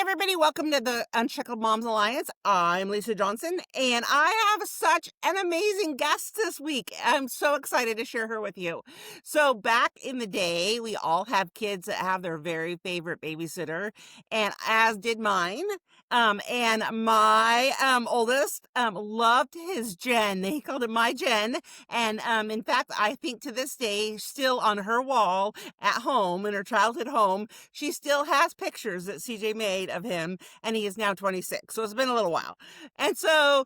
everybody. Welcome to the Unshackled Moms Alliance. I'm Lisa Johnson, and I have such an amazing guest this week. I'm so excited to share her with you. So back in the day, we all have kids that have their very favorite babysitter, and as did mine. And my oldest loved his Jen. He called it my Jen. And in fact, I think to this day, still on her wall at home, in her childhood home, she still has pictures that CJ made of him, and he is now 26. So it's been a little while. And so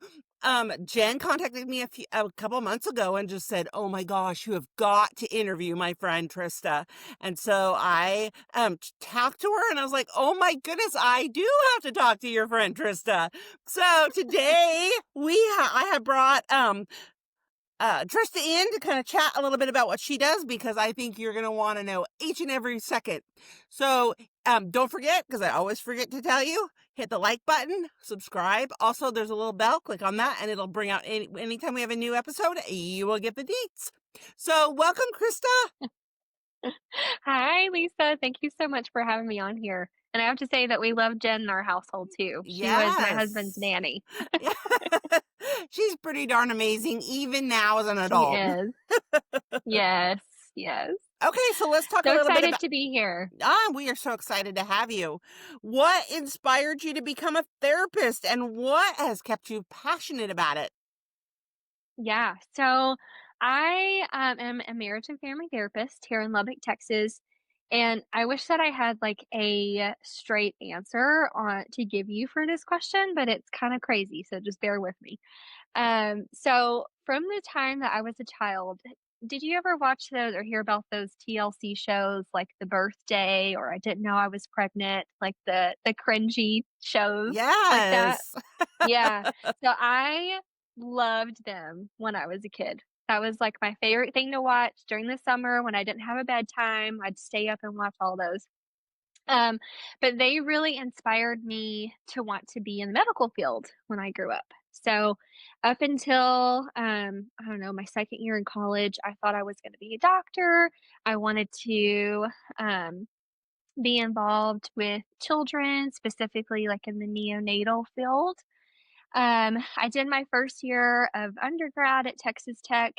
Jen contacted me a couple months ago and just said, "Oh my gosh, you have got to interview my friend Trista." And so I talked to her, and I was like, "Oh my goodness, I do have to talk to your friend Trista." So today I have brought Trista in to kind of chat a little bit about what she does, because I think you're going to want to know each and every second. So don't forget, because I always forget to tell you, hit the like button, subscribe. Also, there's a little bell. Click on that, and it'll bring out anytime we have a new episode, you will get the deets. So welcome, Krista. Hi, Lisa. Thank you so much for having me on here. And I have to say that we love Jen in our household too. She was my husband's Yes. nanny. Yeah. She's pretty darn amazing, even now as an She adult. is. Yes, yes. Okay, so let's talk a So little bit excited about. to be here. We are so excited to have you. What inspired you to become a therapist, and what has kept you passionate about it? Yeah. So I am a marriage and family therapist here in Lubbock, Texas. And I wish that I had like a straight answer on to give you for this question, but it's kind of crazy. So just bear with me. So from the time that I was a child, did you ever watch those or hear about those TLC shows like The Birthday or I Didn't Know I Was Pregnant, like the cringy shows like that? Yes. Yeah. So I loved them when I was a kid. That was like my favorite thing to watch during the summer when I didn't have a bedtime. I'd stay up and watch all those. Um, but they really inspired me to want to be in the medical field when I grew up. So up until I don't know, my second year in college, I thought I was going to be a doctor. I wanted to be involved with children, specifically like in the neonatal field. I did my first year of undergrad at Texas Tech,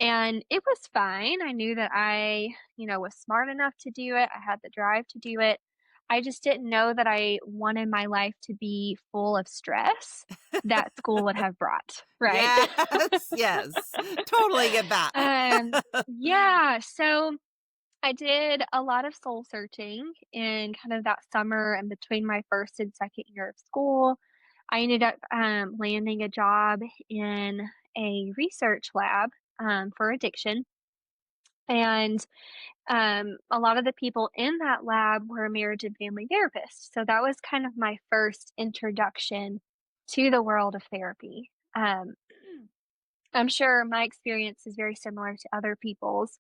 and it was fine. I knew that I was smart enough to do it. I had the drive to do it. I just didn't know that I wanted my life to be full of stress that school would have brought, right? Yes, yes. Totally get that. Yeah, so I did a lot of soul searching in kind of that summer and between my first and second year of school. I ended up landing a job in a research lab for addiction. And a lot of the people in that lab were marriage and family therapists. So that was kind of my first introduction to the world of therapy. I'm sure my experience is very similar to other people's.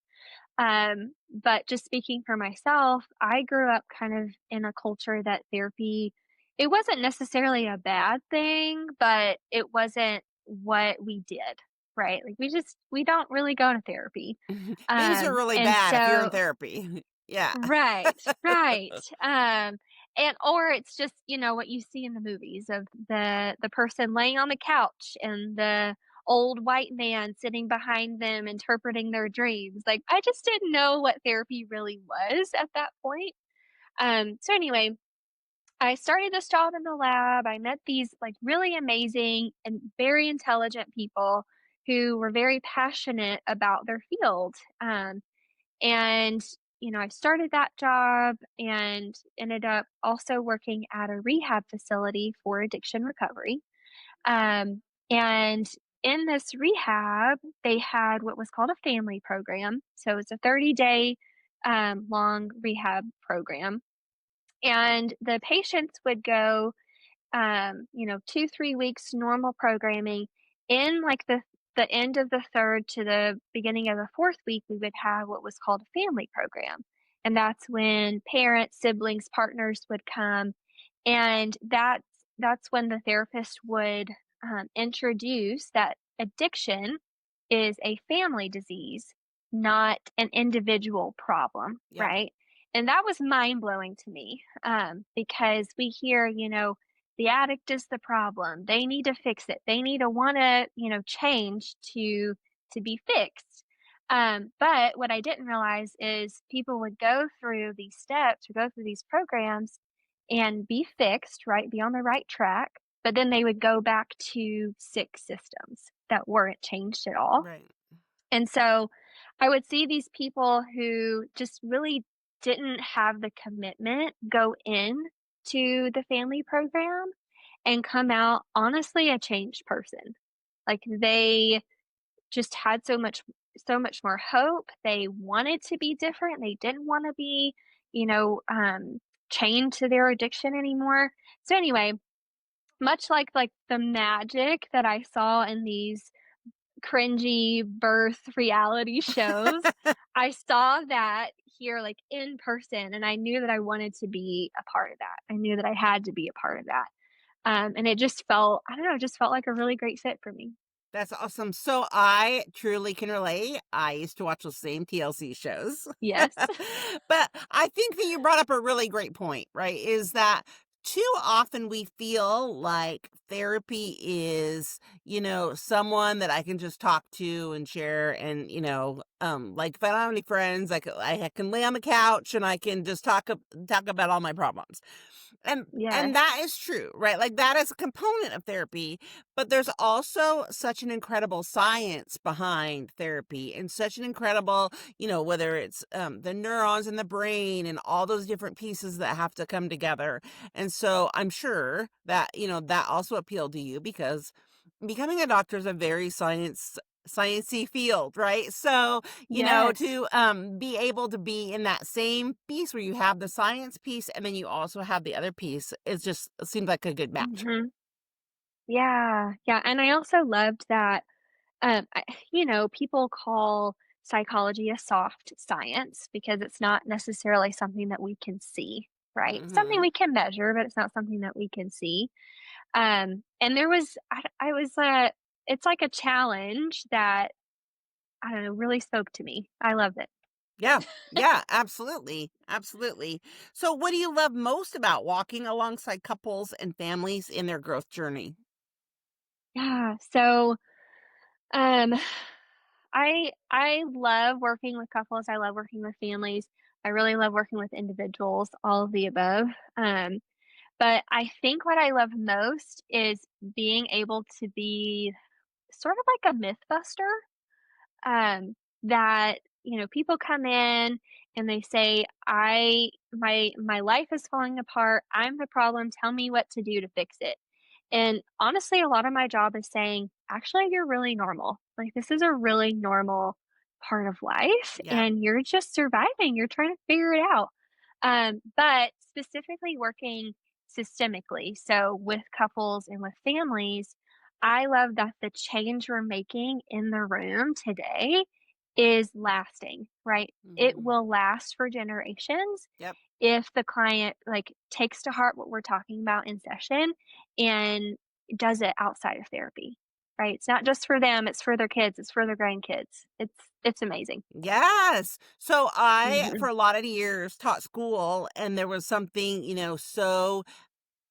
But just speaking for myself, I grew up kind of in a culture that therapy, it wasn't necessarily a bad thing, but it wasn't what we did, right? Like we don't really go to therapy. Things are really And bad if you're in so therapy. Yeah. right, right. And or it's just, what you see in the movies of the person laying on the couch and the old white man sitting behind them interpreting their dreams. Like I just didn't know what therapy really was at that point. So anyway, I started this job in the lab. I met these like really amazing and very intelligent people who were very passionate about their field. And, I started that job and ended up also working at a rehab facility for addiction recovery. Um, and in this rehab, they had what was called a family program. So it's a 30-day long rehab program. And the patients would go 2, 3 weeks normal programming. In like the end of the third to the beginning of the fourth week, we would have what was called a family program. And that's when parents, siblings, partners would come. And that's when the therapist would introduce that addiction is a family disease, not an individual problem, Yeah. right? And that was mind blowing to me, because we hear, the addict is the problem. They need to fix it. They need to want to, change to be fixed. But what I didn't realize is people would go through these steps or go through these programs and be fixed, right? Be on the right track. But then they would go back to sick systems that weren't changed at all. Right. And so I would see these people who just really didn't have the commitment go in to the family program and come out honestly a changed person. Like they just had so much more hope. They wanted to be different. They didn't want to be, you know, um chained to their addiction anymore. So anyway, much like the magic that I saw in these cringy birth reality shows. I saw that here, like, in person, and I knew that I wanted to be a part of that. I knew that I had to be a part of that. And it just felt I don't know, it just felt like a really great fit for me. That's awesome. So I truly can relate. I used to watch those same TLC shows. Yes. But I think that you brought up a really great point, right? Is that too often we feel like therapy is, someone that I can just talk to and share and, like if I don't have any friends, I can lay on the couch and I can just talk about all my problems. And Yes. that is true, right? Like that is a component of therapy, but there's also such an incredible science behind therapy and such an incredible, whether it's the neurons in the brain and all those different pieces that have to come together. And so I'm sure that, that also appealed to you because becoming a doctor is a very sciencey field, right? So, Yes. to be able to be in that same piece where you have the science piece and then you also have the other piece is just seems like a good match. Mhm. Yeah, yeah, and I also loved that, I people call psychology a soft science because it's not necessarily something that we can see, right? Something Mhm. we can measure, but it's not something that we can see. And there was I was, it's like a challenge that, I don't know, really spoke to me. I loved it. Yeah. Yeah, absolutely. Absolutely. So what do you love most about walking alongside couples and families in their growth journey? Yeah, so, um, I love working with couples, I love working with families, I really love working with individuals, all of the above, but I think what I love most is being able to be sort of like a myth buster. That people come in and they say, my life is falling apart, I'm the problem, tell me what to do to fix it. And honestly, a lot of my job is saying, actually, you're really normal. Like, this is a really normal part of life Yeah. and you're just surviving, you're trying to figure it out. But specifically working systemically, so with couples and with families, I love that the change we're making in the room today is lasting, right? It Mhm. will last for generations Yep. if the client like takes to heart what we're talking about in session and does it outside of therapy. Right? It's not just for them, it's for their kids, it's for their grandkids. It's amazing. Yes. So I, for Mhm. a lot of years, taught school, and there was something, so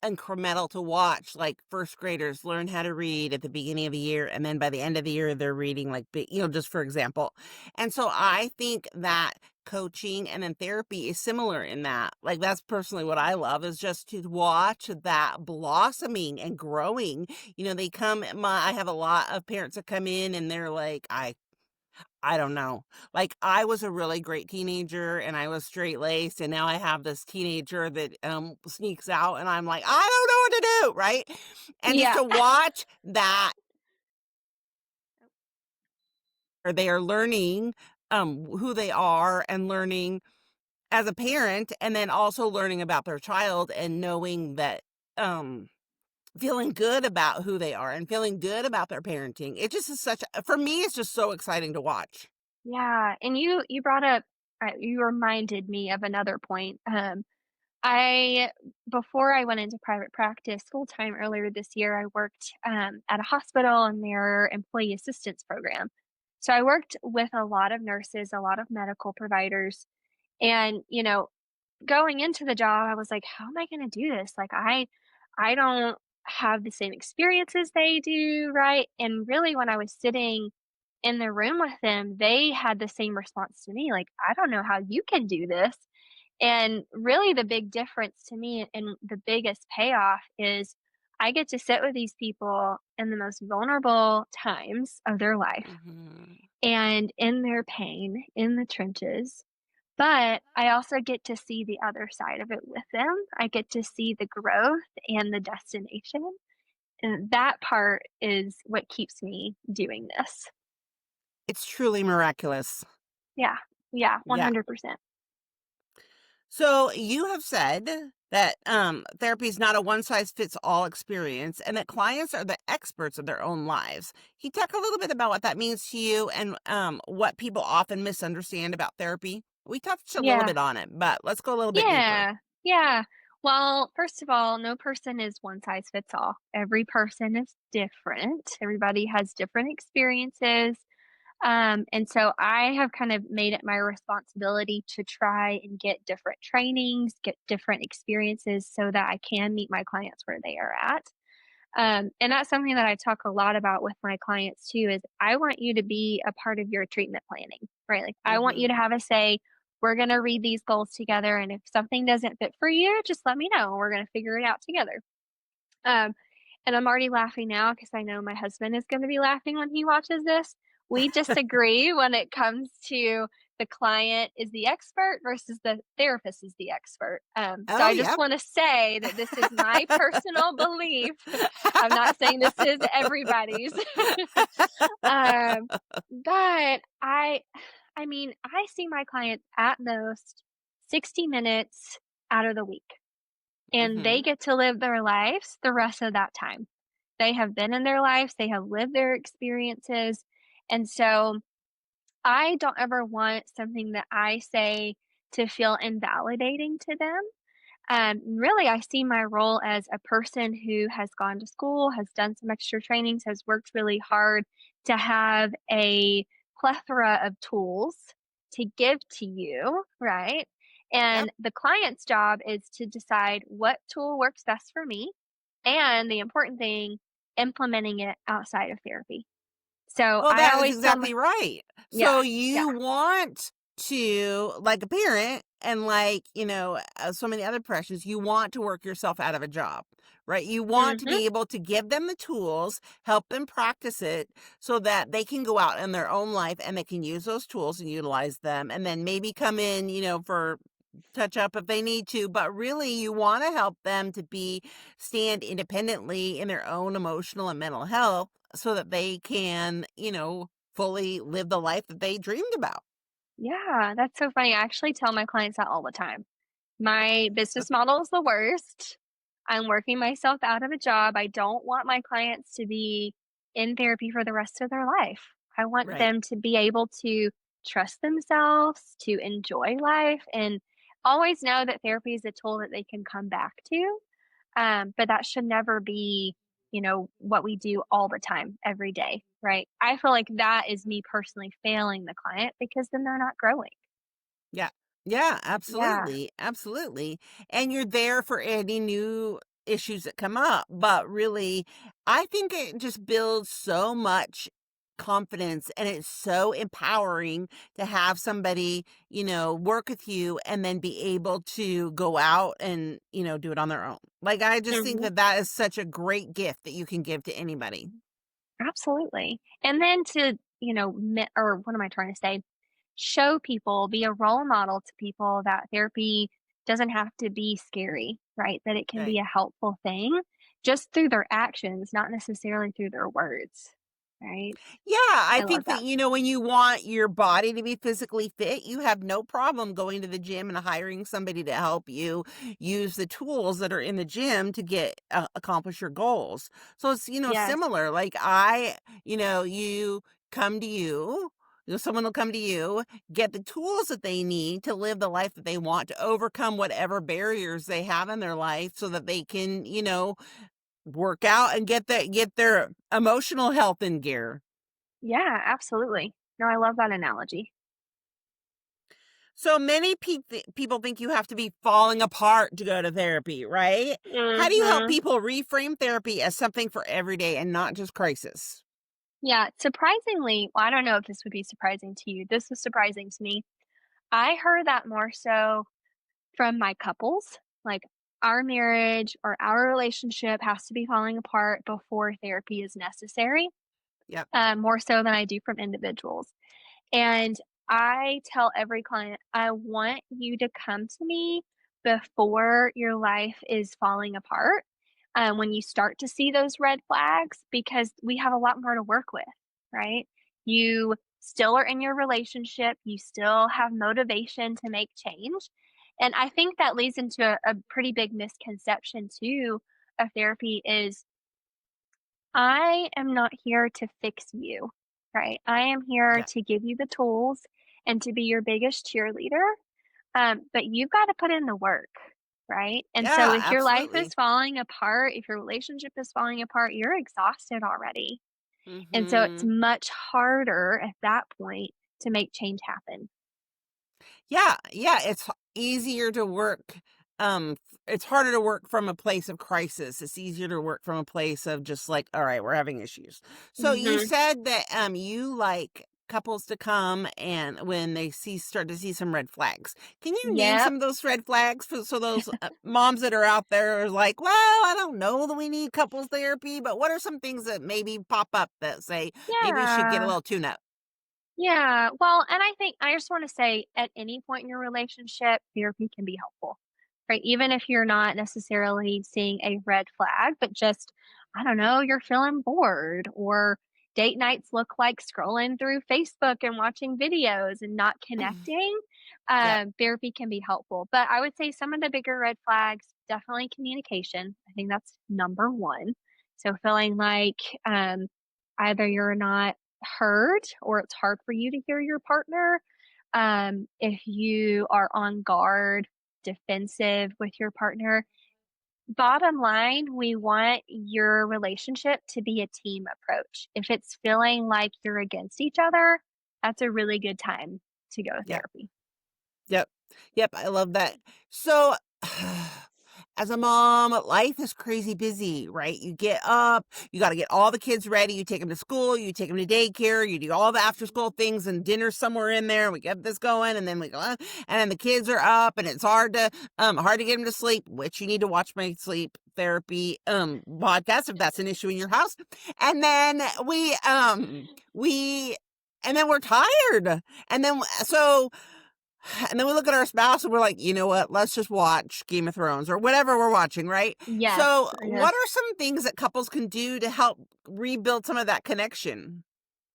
incremental to watch. Like first graders learn how to read at the beginning of the year, and then by the end of the year, they're reading like, just for example. And so I think that coaching and then therapy is similar in that. Like that's personally what I love is just to watch that blossoming and growing. They come. I have a lot of parents that come in and they're like, I don't know. Like, I was a really great teenager and I was straight-laced, and now I have this teenager that, sneaks out, and I'm like, "I don't know what to do," right? And just Yeah. to watch that or they are learning, who they are and learning as a parent, and then also learning about their child and knowing that, feeling good about who they are and feeling good about their parenting. It just is such a for me, it's just so exciting to watch. Yeah, and you brought up you reminded me of another point. I before I went into private practice full time earlier this year, I worked at a hospital in their employee assistance program. So I worked with a lot of nurses, a lot of medical providers, and going into the job, I was like, "How am I gonna do this? Like, I don't have the same experiences they do, right?" And really, when I was sitting in the room with them, they had the same response to me, like, "I don't know how you can do this." And really the big difference to me and the biggest payoff is I get to sit with these people in the most vulnerable times of their life Mhm. and in their pain, in the trenches. But I also get to see the other side of it with them. I get to see the growth and the destination. And that part is what keeps me doing this. It's truly miraculous. Yeah. Yeah. Yeah. 100%. So you have said that therapy is not a one size fits all experience and that clients are the experts of their own lives. Can you talk a little bit about what that means to you and what people often misunderstand about therapy? We touched a little Yeah. bit on it, but let's go a little bit deeper. Yeah, yeah. Well, first of all, no person is one size fits all. Every person is different. Everybody has different experiences. And so I have kind of made it my responsibility to try and get different trainings, get different experiences so that I can meet my clients where they are at. And that's something that I talk a lot about with my clients too is I want you to be a part of your treatment planning, right? Like I want you Mhm. to have a say. We're going to read these goals together. And if something doesn't fit for you, just let me know. We're going to figure it out together. Um, and I'm already laughing now because I know my husband is going to be laughing when he watches this. We disagree when it comes to the client is the expert versus the therapist is the expert. So Oh, I just yep. want to say that this is my personal belief. I'm not saying this is everybody's. um, but I mean, I see my clients at most 60 minutes out of the week and they Mhm. get to live their lives the rest of that time. They have been in their lives, they have lived their experiences, and so I don't ever want something that I say to feel invalidating to them. Really, I see my role as a person who has gone to school, has done some extra trainings, has worked really hard to have a plethora of tools to give to you, right? Yep. And the client's job is to decide what tool works best for me. And the important thing, implementing it outside of therapy. So Well, I that is always tell my, exactly right. yeah, So yeah, you want to, like a parent, and like, so many other professions, you want to work yourself out of a job, right? You want to hmm be able to give them the tools, help them practice it so that they can go out in their own life and they can use those tools and utilize them and then maybe come in, for touch up if they need to, but really you want to help them to be stand independently in their own emotional and mental health so that they can, fully live the life that they dreamed about. yeah. That's so funny. I actually tell my clients that all the time. My business model is the worst. I'm working myself out of a job. I don't want my clients to be in therapy for the rest of their life. I want Right. them to be able to trust themselves, to enjoy life, and always know that therapy is a tool that they can come back to. But that should never be, what we do all the time, every day, right? I feel like that is me personally failing the client because then they're not growing. Yeah. Yeah, Yeah. absolutely. Absolutely. And you're there for any new issues that come up. But really, I think it just builds so much confidence and it's so empowering to have somebody, work with you and then be able to go out and, do it on their own. Like, I just think Mhm. that that is such a great gift that you can give to anybody. Absolutely. And then to, or what am I trying to say? Show people, be a role model to people that therapy doesn't have to be scary, right? That it can be Right. a helpful thing just through their actions, not necessarily through their words, right? Yeah, I I love think that, that. when you want your body to be physically fit, you have no problem going to the gym and hiring somebody to help you use the tools that are in the gym to get accomplish your goals. So it's, Yes. similar. Like you come to you, someone will come to you, get the tools that they need to live the life that they want to overcome whatever barriers they have in their life so that they can, work out and get their emotional health in gear. Yeah, absolutely. No, I love that analogy. So many people think you have to be falling apart to go to therapy, right? How do you help Mhm. people reframe therapy as something for every day and not just crisis? Yeah, surprisingly, well, I don't know if this would be surprising to you. This was surprising to me. I heard that more so from my couples. Like, our marriage or our relationship has to be falling apart before therapy is necessary, Yep. more so than I do from individuals. And I tell every client, I want you to come to me before your life is falling apart. When you start to see those red flags, because we have a lot more to work with, right? You still are in your relationship, you still have motivation to make change. And I think that leads into a pretty big misconception too of therapy is I am not here to fix you, right? I am here Yeah. to give you the tools and to be your biggest cheerleader. But you've got to put in the work, right? And so Yeah, if your life is absolutely. falling apart, if your relationship is falling apart, you're exhausted already. And so it's Mhm. much harder at that point to make change happen. Yeah, yeah, easier to work, it's harder to work from a place of crisis. It's easier to work from a place of just like, "All right, we're having issues." So you Mhm. said that, you like couples to come and when they start to see some red flags. Can you name Yep. some of those red flags so those, moms that are out there are like, "Well, I don't know that we need couples therapy," but what are some things that maybe pop up that say, "Maybe we should get a Yeah. little tune up?" Yeah, well, and I think I just wanna say at any point in your relationship, therapy can be helpful, right? Even if you're not necessarily seeing a red flag, but just, I don't know, you're feeling bored or date nights look like scrolling through Facebook and watching videos and not connecting, Yep. therapy can be helpful. But I would say some of the bigger red flags, definitely communication. I think that's number 1. So feeling like, either you're not heard or it's hard for you to hear your partner. If you are on guard, defensive with your partner, bottom line, we want your relationship to be a team approach. If it's feeling like you're against each other, that's a really good time to go to Yep. therapy. Yep. Yep, I love that. So, as a mom, life is crazy busy, right? You get up, you gotta get all the kids ready, you take them to school, you take them to daycare, you do all the after school things and dinner somewhere in there, we get this going, and then we go, and then the kids are up, and it's hard to get them to sleep, which you need to watch my sleep therapy, podcast if that's an issue in your house. And then we and then we're tired. And then so and then we look at our spouse and we're like, you know what? Let's just watch Game of Thrones or whatever we're watching, right? So, Yes, what yes. are some things that couples can do to help rebuild some of that connection?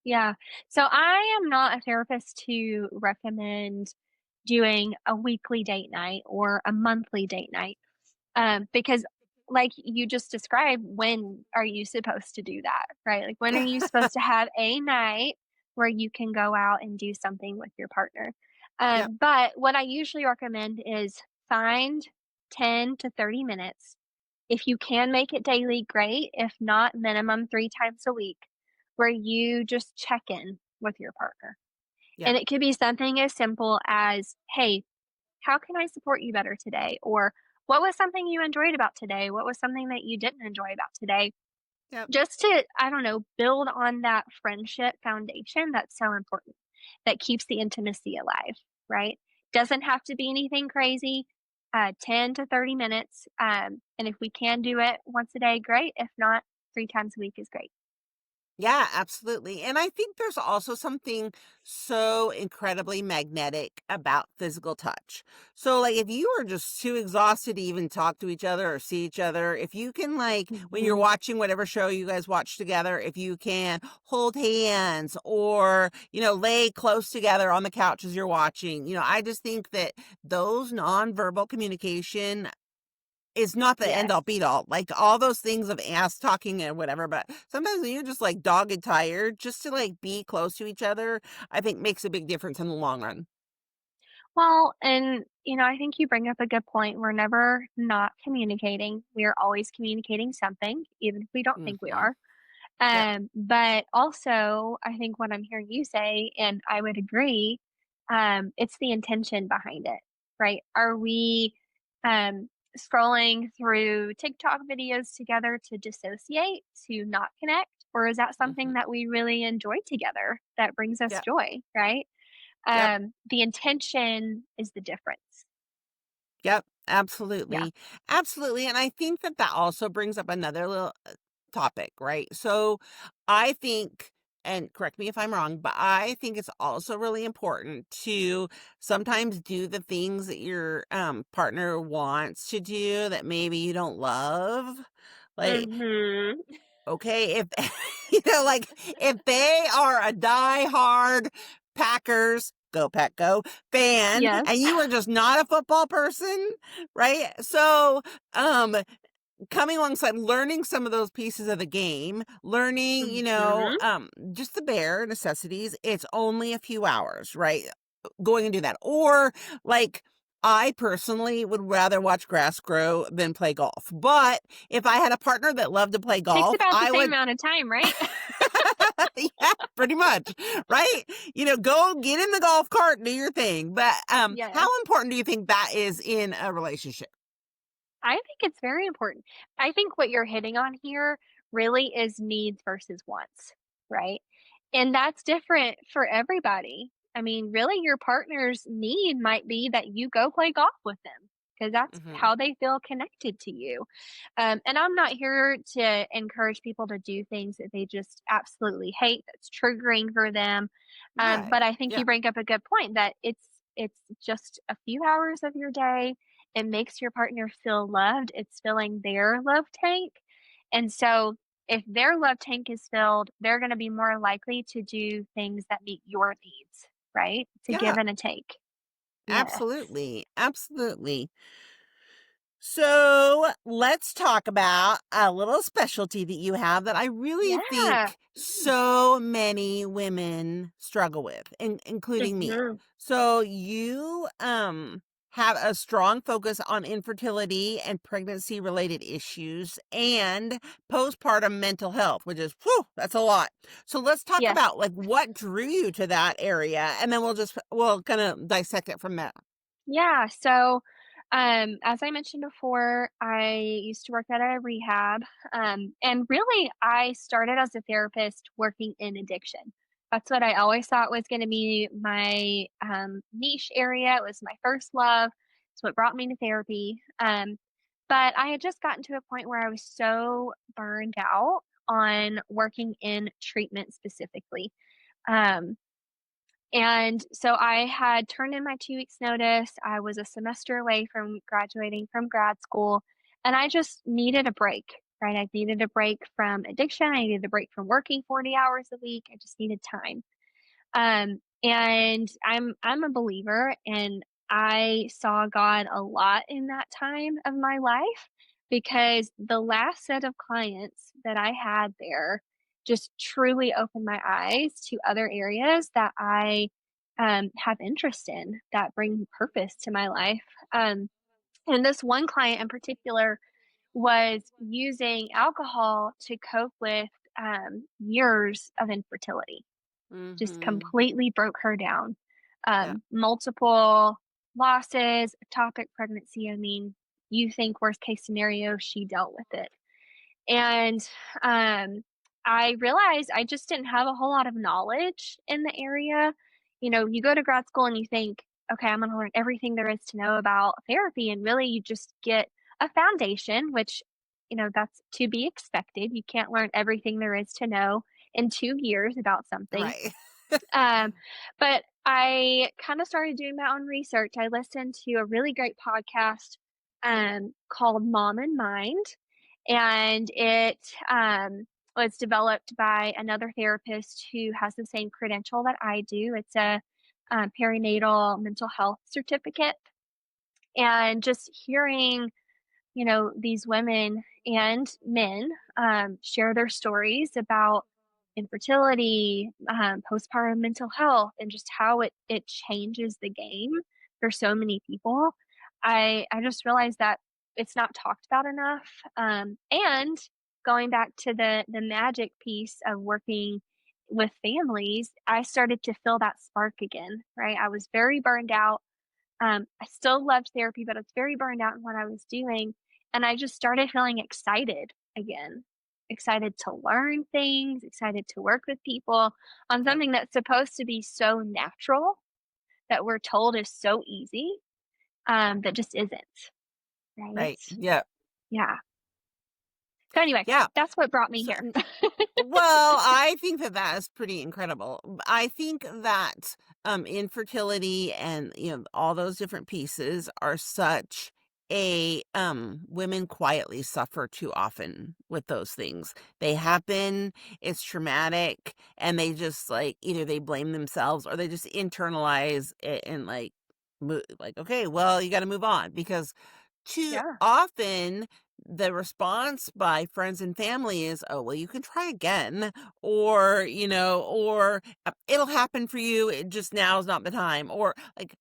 Yeah. So I am not a therapist to recommend doing a weekly date night or a monthly date night. Because like you just described, when are you supposed to do that, right? Like, when are you supposed to have a night where you can go out and do something with your partner? Yep, But what I usually recommend is find 10 to 30 minutes. If you can make it daily, great. If not, minimum 3 times a week where you just check in with your partner. yep, And it could be something as simple as, hey, how can I support you better today? Or what was something you enjoyed about today? What was something that you didn't enjoy about today? yep. Just to, I don't know, build on that friendship foundation that's so important, that keeps the intimacy alive, right? Doesn't have to be anything crazy, 10 to 30 minutes. And if we can do it once a day, great. If not, 3 times a week is great. Yeah, absolutely. And I think there's also something so incredibly magnetic about physical touch. So, like, if you are just too exhausted to even talk to each other or see each other, if you can, like, when you're Mhm. watching whatever show you guys watch together, if you can hold hands or, lay close together on the couch as you're watching, I just think that those nonverbal communication it's not the end Yes. all beat all, like, all those things of ass talking and whatever, but sometimes when you're just, like, dogged tired, just to, like, be close to each other, I think makes a big difference in the long run. Well, and I think you bring up a good point. We're never not communicating. We are always communicating something, even if we don't think we Mhm. are. Yep. But also, I think what I'm hearing you say, and I would agree, It's the intention behind it, right? Are we scrolling through TikTok videos together to dissociate, to not connect? Or is that something Mhm. that we really enjoy together that brings us Yep, joy, right? yep, The intention is the difference. yep, Yeah. absolutely, absolutely, and I think that that also brings up another little, topic, right? So, I think and correct me if I'm wrong, but I think it's also really important to sometimes do the things that your, partner wants to do that maybe you don't love. Like, Mhm. okay, if like, if they are a diehard Packers, go Pack Go, fan, Yes. and you are just not a football person, right? So, um, coming alongside learning some of those pieces of the game, learning, Mhm. just the bare necessities, it's only a few hours, right? Going and do that. Or like I personally would rather watch grass grow than play golf. But if I had a partner that loved to play Takes golf, about the I same would amount of time, right? yeah, pretty much, right? Go get in the golf cart and do your thing. But how Yes. important do you think that is in a relationship? I think it's very important. I think what you're hitting on here really is needs versus wants, right? And that's different for everybody. I mean, really, your partner's need might be that you go play golf with them because that's Hmm. how they feel connected to you. And I'm not here to encourage people to do things that they just absolutely hate, that's triggering for them. Right. But I think Yeah. you bring up a good point that it's just a few hours of your day. It makes your partner feel loved. It's filling their love tank. And so if their love tank is filled, they're going to be more likely to do things that meet your needs, right? To Yeah. give and a take. Yes. Absolutely. Absolutely. So let's talk about a little specialty that you have that I really Yeah. think so many women struggle with, including me. Mhm. So you have a strong focus on infertility and pregnancy related issues and postpartum mental health, which is whew, that's a lot. So let's talk Yes. about like what drew you to that area and then we'll kind of dissect it from there. Yeah. So, as I mentioned before, I used to work at a rehab. And really, I started as a therapist working in addiction. That's what I always thought was going to be my niche area. It was my first love. It's what brought me to therapy. But I had just gotten to a point where I was so burned out on working in treatment specifically. Um, and so I had turned in my 2 weeks notice. I was a semester away from graduating from grad school, and I just needed a break, right? I needed a break from addiction. I needed a break from working 40 hours a week. I just needed time. And I'm a believer, and I saw God a lot in that time of my life because the last set of clients that I had there just truly opened my eyes to other areas that I have interest in that bring purpose to my life. And this one client in particular was using alcohol to cope with years of infertility, just Mhm. completely broke her down. Yeah. Multiple losses, ectopic pregnancy. I mean, you think worst case scenario, she dealt with it. And um, I realized I just didn't have a whole lot of knowledge in the area. You know, you go to grad school and you think, okay, I'm going to learn everything there is to know about therapy. And really, you just get a foundation, which, that's to be expected. You can't learn everything there is to know in 2 years about something. Right. Um, but I kind of started doing my own research. I listened to a really great podcast called Mom and Mind, and it was developed by another therapist who has the same credential that I do. It's a perinatal mental health certificate. And just hearing these women and men share their stories about infertility, postpartum mental health, and just how it changes the game for so many people. I just realized that it's not talked about enough. And going back to the magic piece of working with families, I started to feel that spark again, right? I was very burned out. I still loved therapy, but I was very burned out in what I was doing. And I just started feeling excited again, excited to learn things, excited to work with people on Yep. something that's supposed to be so natural that we're told is so easy, that just isn't, right? Right. Yep. Yeah. So anyway, Yeah. that's what brought me So, here. well, I think that that is pretty incredible. I think that infertility and all those different pieces are such a women quietly suffer too often with those things. They happen, it's traumatic, and they just like either they blame themselves or they just internalize it and like like okay, well, you got to move on because too Yeah. often, the response by friends and family is, "Oh, well, you can try again," or "It'll happen for you, it just now is not the time," or, like,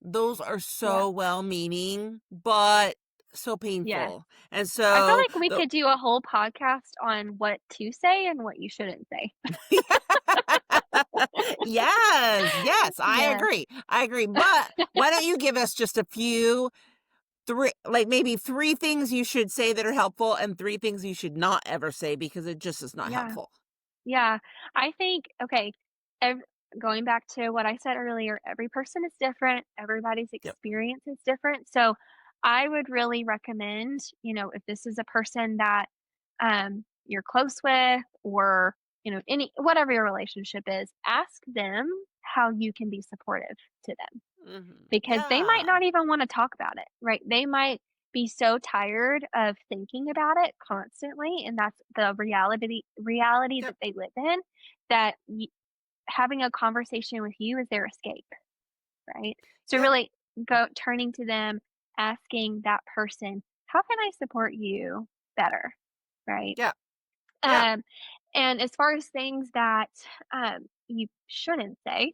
those are Yeah. so well-meaning, but so Yes. painful, and I feel so like we the could do a whole podcast on what to say and what you shouldn't say. Yes, yes, Yes. I agree, but why don't you give us just a few 3 like, maybe 3 things you should say that are helpful and 3 things you should not ever say because it just is not Yeah. helpful. Yeah. I think, okay, ev going back to what I said earlier, every person is different, everybody's Yep. experience is different, so I would really recommend, if this is a person that, you're close with or, any whatever your relationship is, ask them how you can be supportive to them. Mhm. Because they might Yeah. not even wanna talk about it, right? They might be so tired of thinking about it constantly, and that's the reality Yep. that they live in, that having a conversation with you is their escape, right? So Yep. really turning to them, asking that person, "How can I support you better?" Right? Yep. Yep. Um, and as far as things that, you shouldn't say,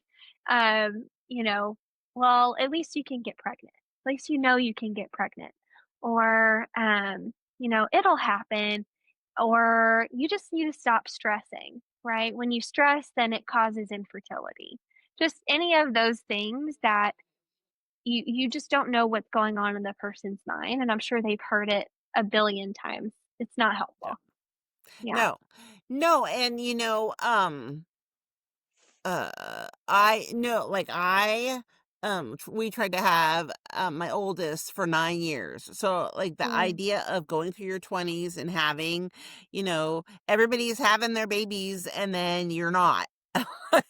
well, at least you can get pregnant. At least you can get pregnant. Or, it'll happen. Or you just need to stop stressing, right? When you stress, then it causes infertility. Just any of those things that you just don't know what's going on in the person's mind. And I'm sure they've heard it a billion times. It's not helpful. Yep. Yeah. No. No, and, I no, like, we tried to have, my oldest for 9 years. So, like, the Mm. idea of going through your 20s and having, everybody's having their babies and then you're not.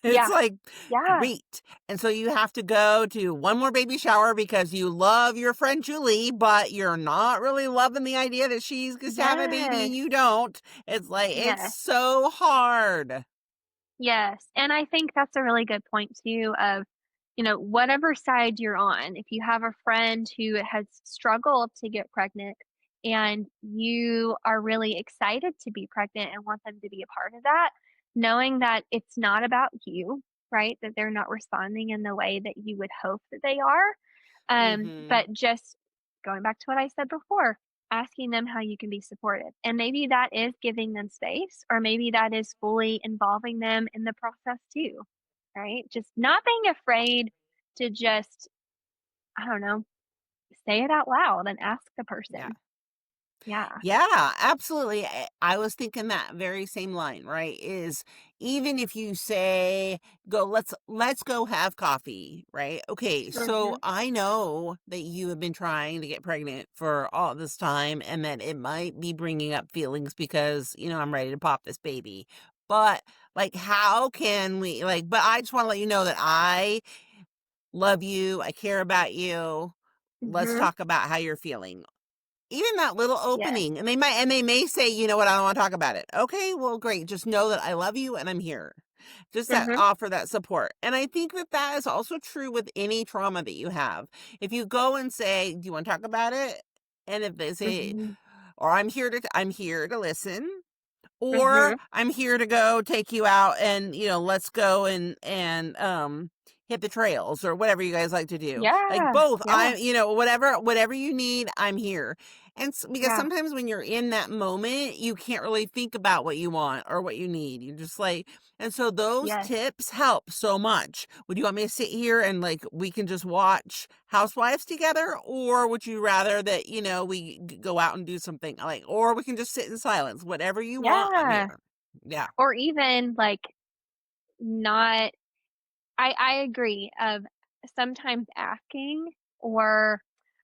It's Yeah. like, Yeah. great. And so you have to go to one more baby shower because you love your friend Julie, but you're not really loving the idea that she's gonna have a baby Yes. and you don't. It's like, it's Yes. so hard. Yes. And I think that's a really good point too of, whatever side you're on. If you have a friend who has struggled to get pregnant and you are really excited to be pregnant and want them to be a part of that, knowing that it's not about you, right? That they're not responding in the way that you would hope that they are. Mhm. But just going back to what I said before, asking them how you can be supportive. And maybe that is giving them space, or maybe that is fully involving them in the process too, right? Just not being afraid to just, I don't know, say it out loud and ask the Yeah. person. Yeah. Yeah, absolutely. I was thinking that very same line, right? Is even if you say, go, let's go have coffee, right? Okay, so Mhm. I know that you have been trying to get pregnant for all this time and that it might be bringing up feelings because, I'm ready to pop this baby. But like, how can we but I just want to let you know that I love you. I care about you. Let's Mhm. talk about how you're feeling. Even that little Yes. opening, and they may say, "You know what? I don't wanna talk about it." Okay, well, great. Just know that I love you and I'm here. Just that Mhm. offer that support. And I think that that is also true with any trauma that you have. If you go and say, "Do you wanna talk about it?" And if they say, Mhm. or I'm here to listen, or Mhm. I'm here to go take you out and, let's go and hit the trails or whatever you guys like to do. Like Yeah. both. Yeah. Whatever you need, I'm here. And because Yeah. sometimes when you're in that moment, you can't really think about what you want or what you need. You just like, and so those Yes. tips help so much. Would you want me to sit here and like we can just watch Housewives together, or would you rather that we go out and do something like, or we can just sit in silence? Whatever you want, I'm Yeah. here. Yeah, Or even, like, not I agree of sometimes asking, or,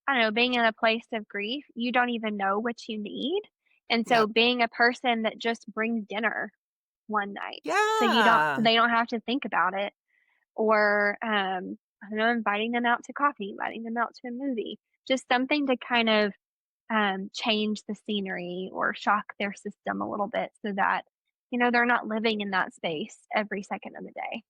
I don't know, being in a place of grief, you don't even know what you need, and yeah, so being a person that just brings dinner one night, so yeah. they don't have to think about it, or, I don't know, inviting them out to coffee, inviting them out to a movie, just something to kind of, change the scenery or shock their system a little bit so that, they're not living in that space every second of the day.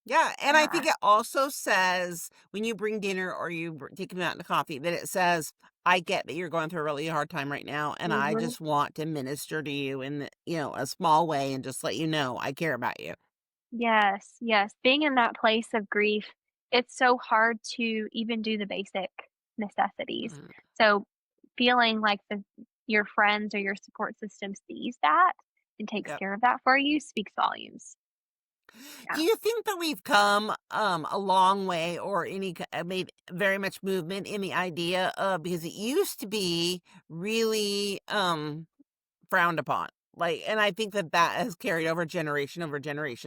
Yeah, and I Yeah. think it also says when you bring dinner or you take them out to coffee that it says, "I get that you're going through a really hard time right now, and I Mhm. just want to minister to you in a small way and just let you know I care about you." Yes, yes. Being in that place of grief, it's so hard to even do the basic necessities. Mhm. So feeling like your friends or your support system sees that and takes Yep. care of that for you speaks volumes. Do Yeah. you think that we've come a long way or made very much movement in the idea of because it used to be really frowned upon. Like, and I think that that has carried over generation.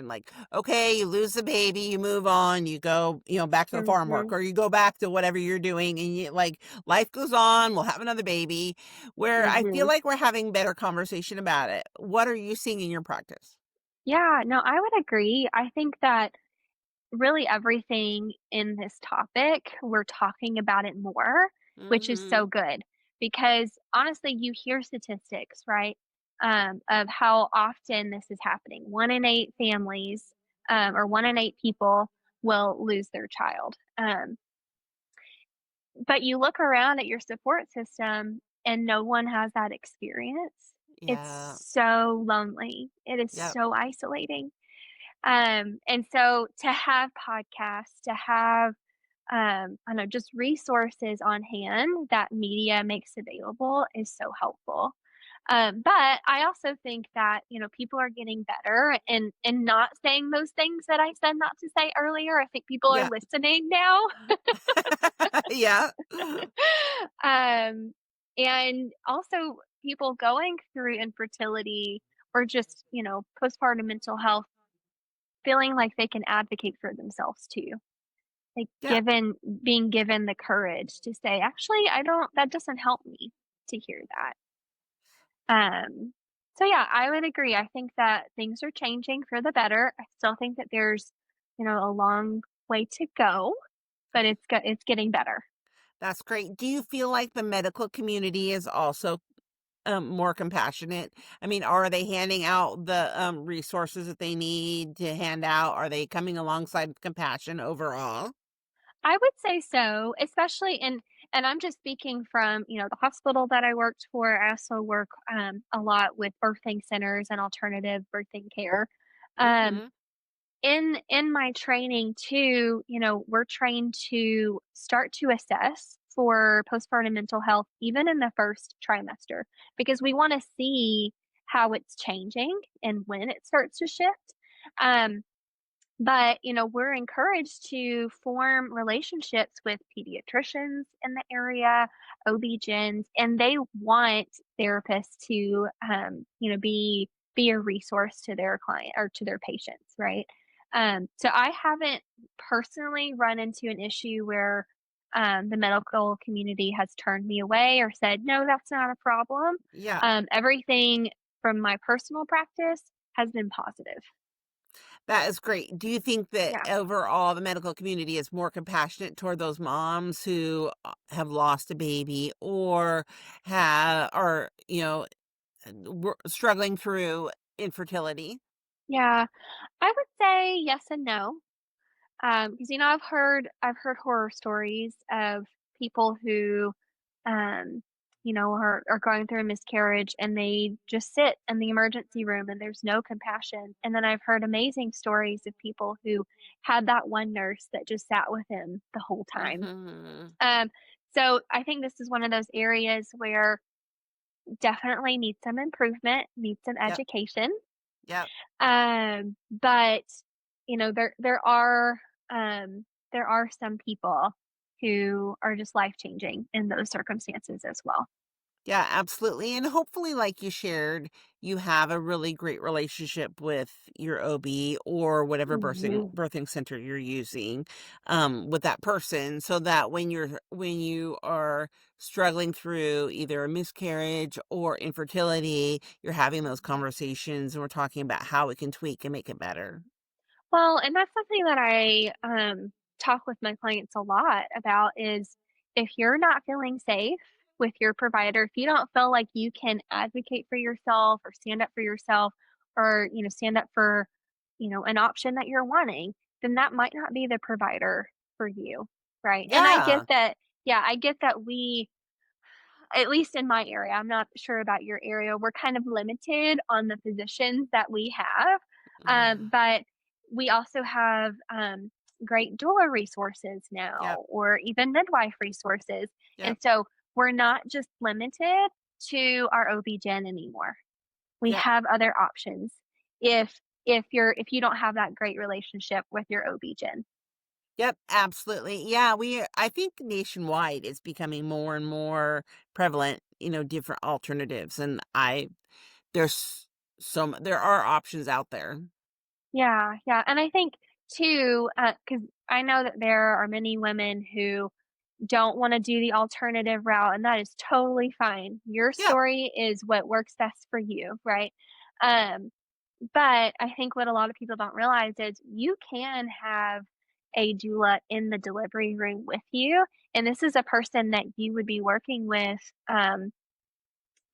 Like, okay, you lose the baby, you move on, you go, back to the farm work, Mhm. or you go back to whatever you're doing, and life goes on. We'll have another baby. Where I feel Mhm. like we're having better conversation about it. What are you seeing in your practice? Yeah, no, I would agree. I think that really everything in this topic, we're talking about it more, which is so Hmm. good because honestly, you hear statistics, right? Of how often this is happening. One in eight families, or one in eight people will lose their child. But you look around at your support system and no one has that experience. It's Yeah. so lonely. It is Yep. so isolating. And so to have podcasts, to have, I don't know, just resources on hand that media makes available is so helpful. But I also think that, people are getting better and not saying those things that I said not to say earlier. I think people are Yeah. listening now. Yeah. um, and also people going through infertility or just, postpartum mental health feeling like they can advocate for themselves too. Like Yeah. being given the courage to say, "Actually, I don't that doesn't help me to hear that." So yeah, I would agree. I think that things are changing for the better. I still think that there's, a long way to go, but it's getting better. That's great. Do you feel like the medical community is also more compassionate? I mean, are they handing out the, resources that they need to hand out? Are they coming alongside with compassion overall? I would say so, especially and I'm just speaking from, the hospital that I worked for. I also work a lot with birthing centers and alternative birthing care. Um, Mhm. in my training too, we're trained to start to assess for postpartum mental health even in the first trimester because we want to see how it's changing and when it starts to shift. Um, but, we're encouraged to form relationships with pediatricians in the area, OB-GYNs, and they want therapists to, be a resource to their client or to their patients, right? So I haven't personally run into an issue where the medical community has turned me away or said, no, that's not a problem. Yeah, Everything from my personal practice has been positive. that is great. Do you think that Yeah. overall the medical community is more compassionate toward those moms who, have lost a baby or are, struggling through infertility? Yeah, I would say yes and no. Because I've heard horror stories of people who, are going through a miscarriage and they just sit in the emergency room and there's no compassion. And then I've heard amazing stories of people who had that one nurse that just sat with him the whole time. Mhm. Um, so I think this is one of those areas where definitely needs some improvement, needs some Yep. education. Yep. But um, there are some people who are just life changing in those circumstances as well. Yeah, absolutely. And hopefully, like you shared, you have a really great relationship with your OB or whatever Mhm. birthing center you're using with that person, so that when you are struggling through either a miscarriage or infertility, you're having those conversations and we're talking about how we can tweak and make it better. Well, and that's something that I talk with my clients a lot about is if you're not feeling safe with your provider, if you don't feel like you can advocate for yourself or stand up for yourself or, stand up for, an option that you're wanting, then that might not be the provider for you. Right. And I get Yeah. that. Yeah, I get that at least in my area, I'm not sure about your area, we're kind of limited on the physicians that we have, but we also have, great doula resources now Yep. or even midwife resources, and Yep. so we're not just limited to our OB-GYN anymore. We Yep. have other options if if you don't have that great relationship with your OB-GYN. Yep, absolutely. Yeah, I think nationwide it's becoming more and more prevalent, different alternatives and there's there are options out there. Yeah, yeah, and I think too, because I know that there are many women who don't wanna do the alternative route, and that is totally fine. Your Yep, story is what works best for you, right? Um, but I think what a lot of people don't realize is you can have a doula in the delivery room with you, and this is a person that you would be working with,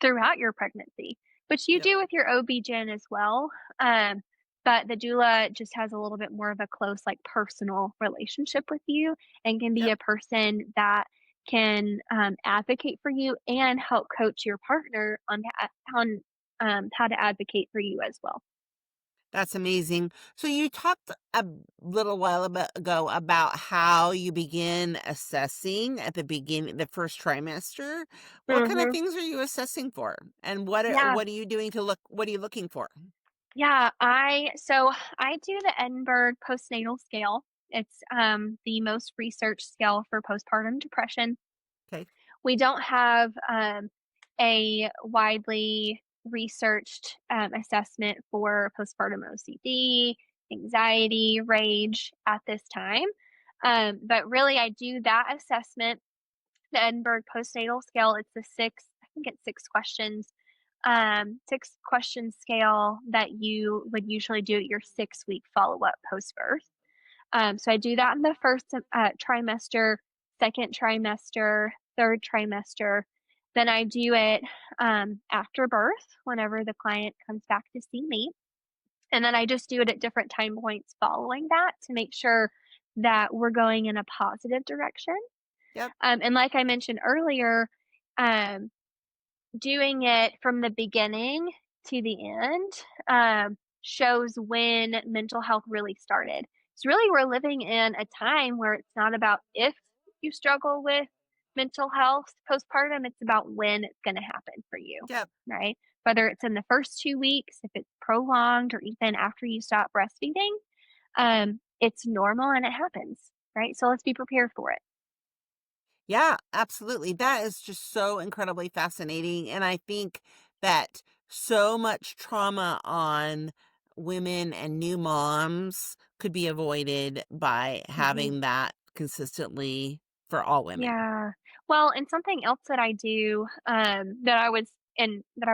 throughout your pregnancy, which you yep, do with your OB-GYN as well. Um, but the doula just has a little bit more of a close, like personal relationship with you and can be yep. a person that can advocate for you and help coach your partner on how to advocate for you as well. That's amazing. So you talked a little while ago about how you begin assessing at the beginning, the first trimester. What kind of Hmm. things are you assessing for? And Yeah, what are you doing to look, what are you looking for? yeah. I do the Edinburgh postnatal scale. It's the most researched scale for postpartum depression. Okay. We don't have a widely researched assessment for postpartum OCD, anxiety, rage at this time. But really, I do that assessment, the Edinburgh postnatal scale. It's I think it's 6 questions, 6 question scale that you would usually do at your 6 week follow up post birth. So I do that in the first trimester, second trimester, third trimester. Then I do it after birth whenever the client comes back to see me. And then I just do it at different time points following that to make sure that we're going in a positive direction. Yep. And like I mentioned earlier, um, doing it from the beginning to the end, shows when mental health really started. It's really we're living in a time where it's not about if you struggle with mental health postpartum, it's about when it's gonna happen for you, Yep. right? Whether it's in the first 2 weeks, if it's prolonged, or even after you stop breastfeeding, it's normal and it happens, right? So let's be prepared for it. Yeah, absolutely. That is just so incredibly fascinating. And I think that so much trauma on women and new moms could be avoided by Mhm. having that consistently for all women. Yeah. Well, and something else that I do, that I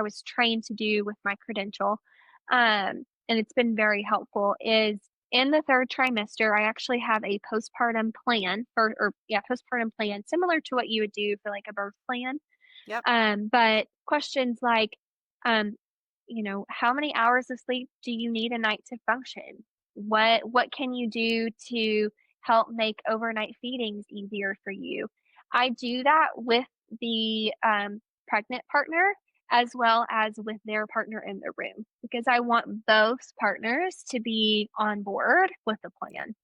was trained to do with my credential, and it's been very helpful, is in the third trimester, I actually have a postpartum plan postpartum plan similar to what you would do for like a birth plan. Yep. But questions like, um, how many hours of sleep do you need a night to function? What can you do to help make overnight feedings easier for you? I do that with the pregnant partner as well as with their partner in the room because I want both partners to be on board with the plan.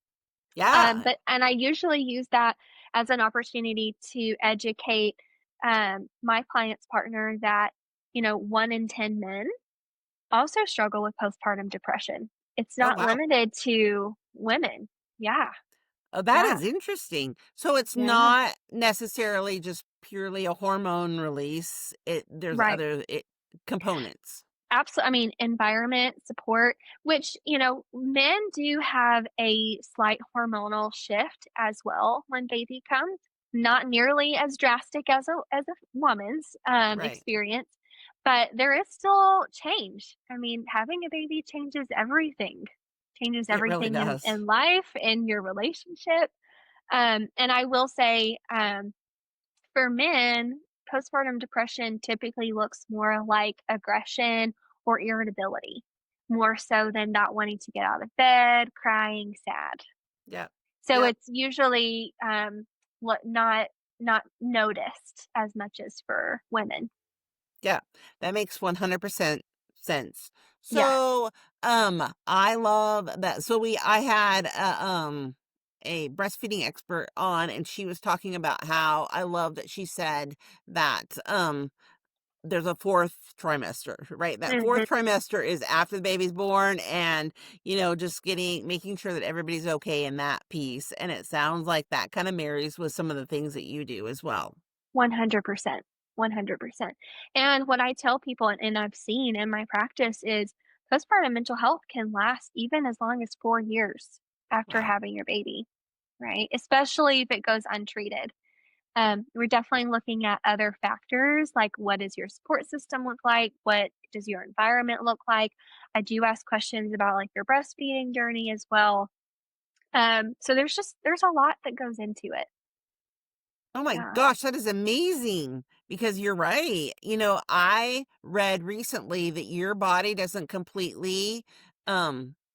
Yeah. And I usually use that as an opportunity to educate my client's partner that 1 in 10 men also struggle with postpartum depression. It's Oh, not wow. limited to women. Yeah, Oh, that yeah, is interesting. So it's yeah, not necessarily just purely a hormone release. There's right. other components. Absolutely. I mean, environment, support, which, men do have a slight hormonal shift as well when baby comes. Not nearly as drastic as a woman's Right. experience, but there is still change. I mean, having a baby changes It really everything does. in life, in your relationship. And I will say, for men, postpartum depression typically looks more like aggression or irritability, more so than not wanting to get out of bed, crying, sad. Yep. So Yep. it's usually not noticed as much as for women. Yeah, that makes 100% sense. Yeah. So, I love that. So I had a breastfeeding expert on, and she was talking about how I love that she said that there's a fourth trimester, right? That Mhm. fourth trimester is after the baby's born, and just making sure that everybody's okay in that piece. And it sounds like that kind of marries with some of the things that you do as well. 100%. 100%. And what I tell people, and I've seen in my practice, is postpartum mental health can last even as long as 4 years after Wow. having your baby, right? Especially if it goes untreated. We're definitely looking at other factors like what does your support system look like? What does your environment look like? I do ask questions about like your breastfeeding journey as well. So there's a lot that goes into it. Oh my Yeah. gosh, that is amazing because you're right. I read recently that your body doesn't completely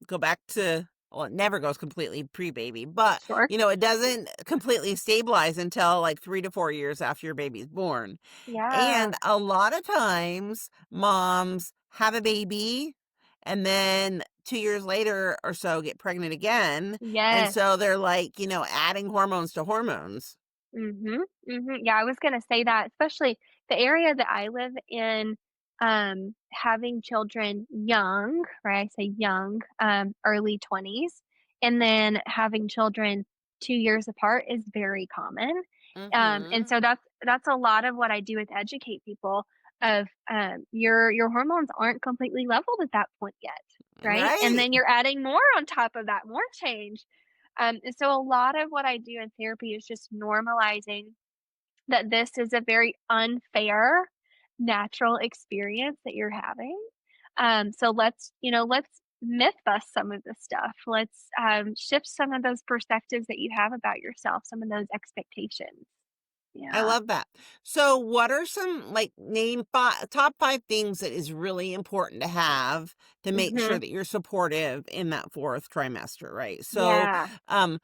go back to, well, it never goes completely pre-baby, but Sure. it doesn't completely stabilize until like 3 to 4 years after your baby's born. Yeah. And a lot of times moms have a baby and then 2 years later or so get pregnant again, and Yes. so they're like, adding hormones to hormones. Mhm, mhm. Yeah, I was gonna say that, especially the area that I live in, having children young, right? I say young, early 20s, and then having children 2 years apart is very common. And Mhm. so that's a lot of what I do with educate people of, your hormones aren't completely leveled at that point yet, right? And Right. then you're adding more on top of that, more change. And so a lot of what I do in therapy is just normalizing that this is a very unfair natural experience that you're having. So let's myth bust some of this stuff. Let's shift some of those perspectives that you have about yourself, some of those expectations. I Yeah. love that. So what are some, like, name top 5 things that is really important to have to make sure Mhm. that you're supportive in that 4th trimester, right? So, Yeah. um,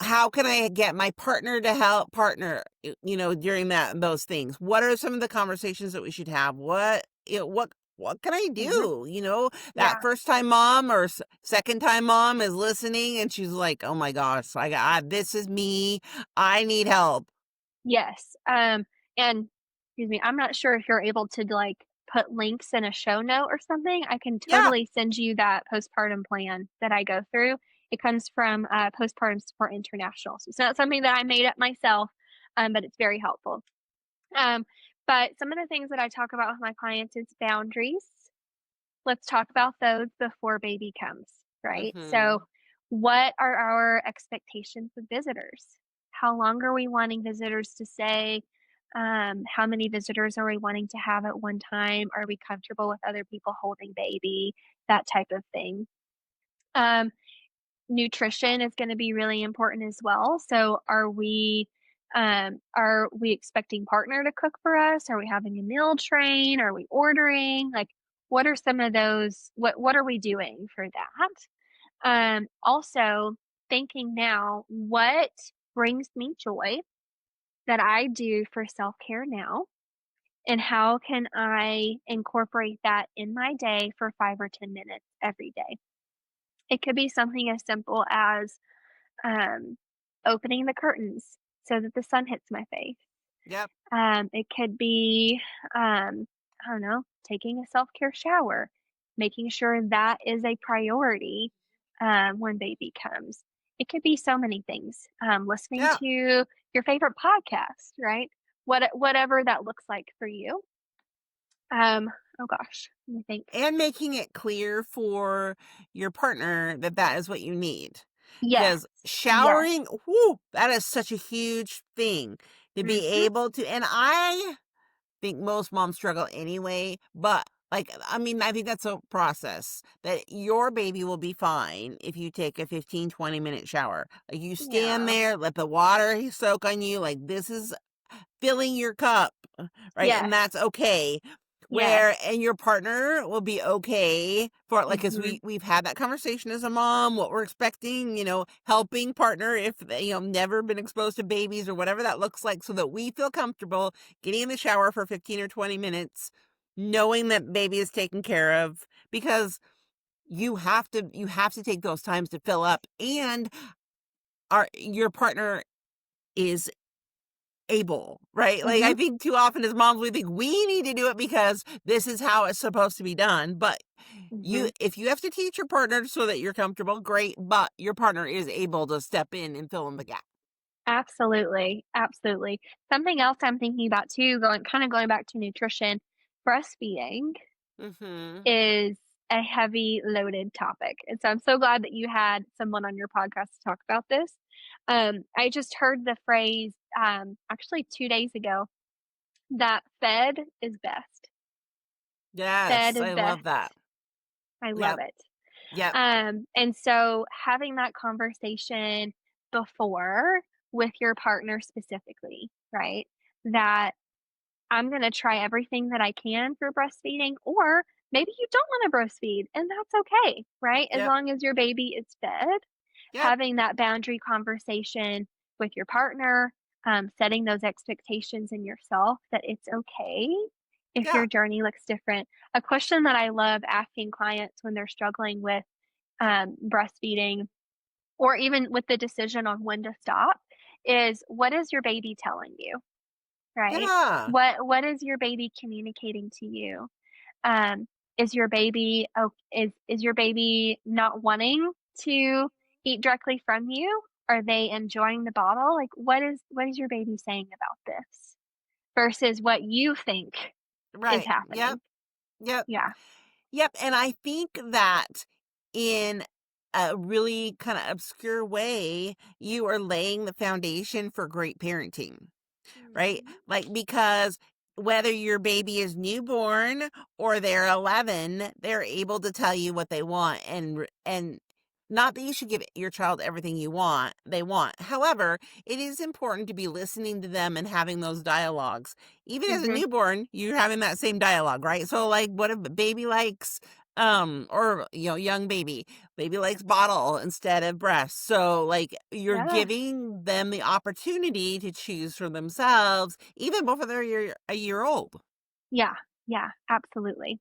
how can I get my partner to help during those things? What are some of the conversations that we should have? What can I Mhm. do? That Yeah. first time mom or second time mom is listening and she's like, "Oh my gosh, this is me. I need help." Yes, and excuse me, I'm not sure if you're able to, like, put links in a show note or something. I can Yeah. totally send you that postpartum plan that I go through. It comes from, Postpartum Support International, so it's not something that I made up myself, but it's very helpful. Um, but some of the things that I talk about with my clients is boundaries. Let's talk about those before baby comes, right? So, Mhm. what are our expectations of visitors? How long are we wanting visitors to stay? How many visitors are we wanting to have at one time? Are we comfortable with other people holding baby? That type of thing. Um, Nutrition is going to be really important as well. So, are we expecting partner to cook for us? Are we having a meal train? Are we ordering? Like, what are some of those? What are we doing for that? Also, thinking now, what brings me joy that I do for self care now, and how can I incorporate that in my day for 5 or 10 minutes every day? It could be something as simple as um, opening the curtains so that the sun hits my face. Yep. It could be, um, I don't know, taking a self-care shower, making sure that is a priority, when baby comes. It could be so many things. Listening Yeah. to your favorite podcast, right? Whatever that looks like for you. Oh gosh, let me think. And making it clear for your partner that that is what you need. Yes, Because yes. showering, whoo, that is such a huge thing to be Mhm. able to. And I think most moms struggle anyway, but like, I mean, I think that's a process that your baby will be fine if you take a 15-20 minute shower. Like, you stand Yeah. there, let the water soak on you. Like, this is filling your cup, right? And Yes. that's okay. Yes. Where and your partner will be okay for it, like, 'cause Mhm. we've had that conversation as a mom, what we're expecting, helping partner if they, never been exposed to babies or whatever that looks like, so that we feel comfortable getting in the shower for 15 or 20 minutes, knowing that baby is taken care of, because you have to take those times to fill up, and your partner is able, right? Like, I Mhm. think too often as moms, we think we need to do it because this is how it's supposed to be done. But Mhm. if you have to teach your partner so that you're comfortable, great. But your partner is able to step in and fill in the gap. Absolutely, absolutely. Something else I'm thinking about too, going back to nutrition, breastfeeding Mm-hmm. is a heavy loaded topic. And so I'm so glad that you had someone on your podcast to talk about this. I just heard the phrase actually 2 days ago that fed is best. Fed Yes, is I love best. that. I love Yep. it. Yep. And so having that conversation before with your partner specifically, right? That I'm going to try everything that I can for breastfeeding, or maybe you don't want to breastfeed, and that's okay, right? As Yep. long as your baby is fed, Yep. having that boundary conversation with your partner, setting those expectations in yourself that it's okay if Yeah. your journey looks different. A question that I love asking clients when they're struggling with breastfeeding or even with the decision on when to stop is, what is your baby telling you, right? Yeah. What is your baby communicating to you? Um, is your baby is your baby not wanting to eat directly from you? Are they enjoying the bottle? Like, what is your baby saying about this versus what you think is Right. Yep. happening? Yep. Yeah. Yep. And I think that in a really kind of obscure way, you are laying the foundation for great parenting. Right? Mhm. Like, because whether your baby is newborn or they're 11, they're able to tell you what they want, and not that you should give your child everything they want. However, it is important to be listening to them and having those dialogues. Even as a Mhm. newborn, you're having that same dialogue, right? So, like, what if a baby likes or young baby likes bottle instead of breast. So, like, you're Yeah. giving them the opportunity to choose for themselves, even before they're a year old. Yeah. Yeah, absolutely.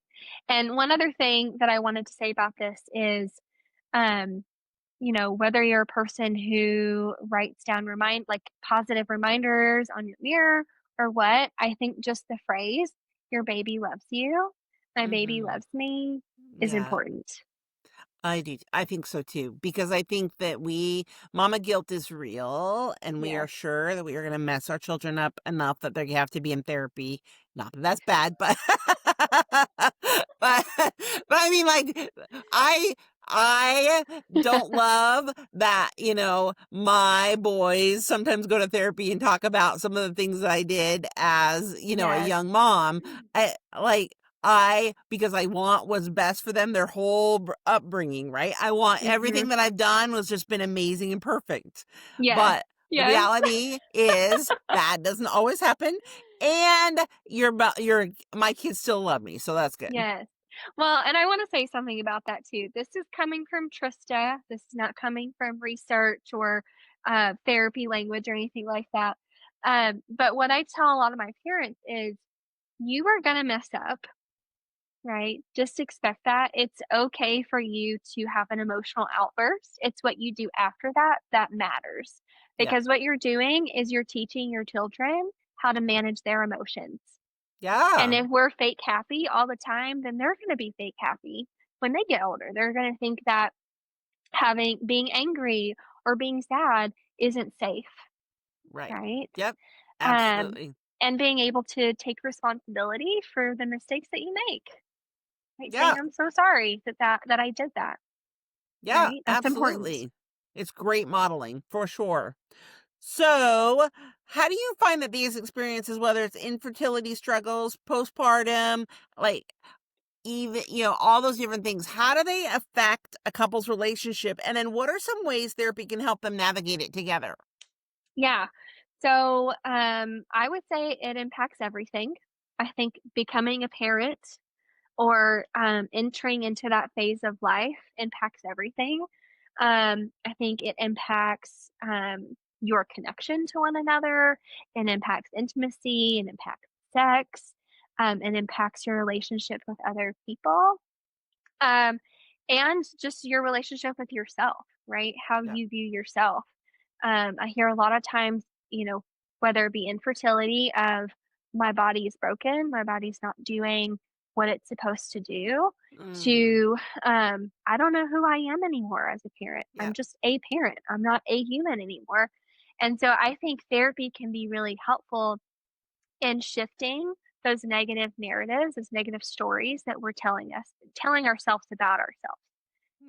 And one other thing that I wanted to say about this is, um, whether you're a person who writes down positive reminders on your mirror or what, I think just the phrase, your baby loves you, my baby Hmm. loves me is Yeah. important. I do. I think so too, because I think that mama guilt is real, and we are Yes. sure that we are going to mess our children up enough that they have to be in therapy. Not that that's bad, but, but I mean, like, I, I don't love that, my boys sometimes go to therapy and talk about some of the things that I did as, a Yes. young mom. Like, because I want what's best for them, their whole upbringing, right? I want Mhm. everything that I've done was just been amazing and perfect. Yes. But the Yes. reality is that doesn't always happen. And my kids still love me. So that's good. Yes. Well, and I wanna say something about that too. This is coming from Trista. This is not coming from research or, therapy language or anything like that. But what I tell a lot of my parents is, "You are gonna mess up, right? Just expect that. It's okay for you to have an emotional outburst. It's what you do after that that matters." Yeah. Because what you're doing is you're teaching your children how to manage their emotions. And Yeah. if we're fake happy all the time, then they're gonna be fake happy when they get older. They're gonna think that being angry or being sad isn't safe, Right. right? Yep. Um, Absolutely. and being able to take responsibility for the mistakes that you make, right? Saying, Yeah. "I'm so sorry that I did that," Yeah, right? That's important. absolutely. It's great modeling for sure. So, how do you find that these experiences, whether it's infertility struggles, postpartum, like even, all those different things, how do they affect a couple's relationship? And then what are some ways therapy can help them navigate it together? Yeah. So, I would say it impacts everything. I think becoming a parent or entering into that phase of life impacts everything. I think it impacts your connection to one another, it impacts intimacy, it impacts sex, it impacts your relationship with other people. Um, and just your relationship with yourself, right? How Yeah. you view yourself. I hear a lot of times, whether it be infertility of my body is broken, my body's not doing what it's supposed to do, Mm, to I don't know who I am anymore as a parent. yeah. I'm just a parent. I'm not a human anymore. And so I think therapy can be really helpful in shifting those negative narratives, those negative stories that we're telling ourselves about ourselves,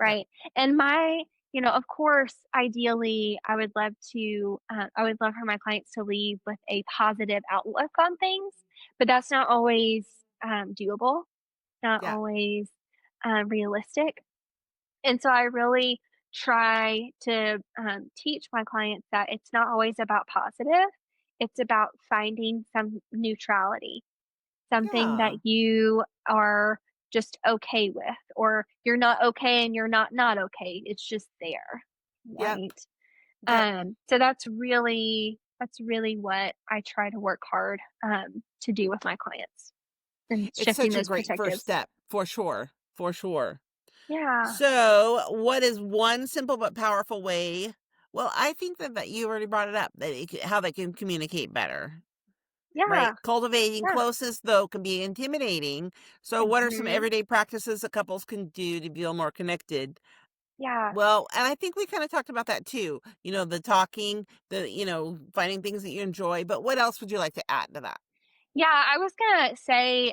Yeah. right? And of course, ideally, I would love for my clients to leave with a positive outlook on things, but that's not always doable, not Yeah. always realistic. And so I really try to teach my clients that it's not always about positive, it's about finding some neutrality, something that Yeah. you are just okay with, or you're not okay and you're not okay. It's just there, Yep. right? Yep. So that's really what I try to work hard to do with my clients and It's shifting such a those great first perspectives. step for sure. For sure. Yeah, So, what is one simple but powerful way? Well, I think that you already brought it up, that how they can communicate better, right? yeah, Cultivating yeah, closeness, though, can be intimidating. So, what are some hmm, everyday practices that couples can do to feel more connected? yeah. Well, and I think we kind of talked about that too. The talking, finding things that you enjoy. But what else would you like to add to that? Yeah, I was gonna say,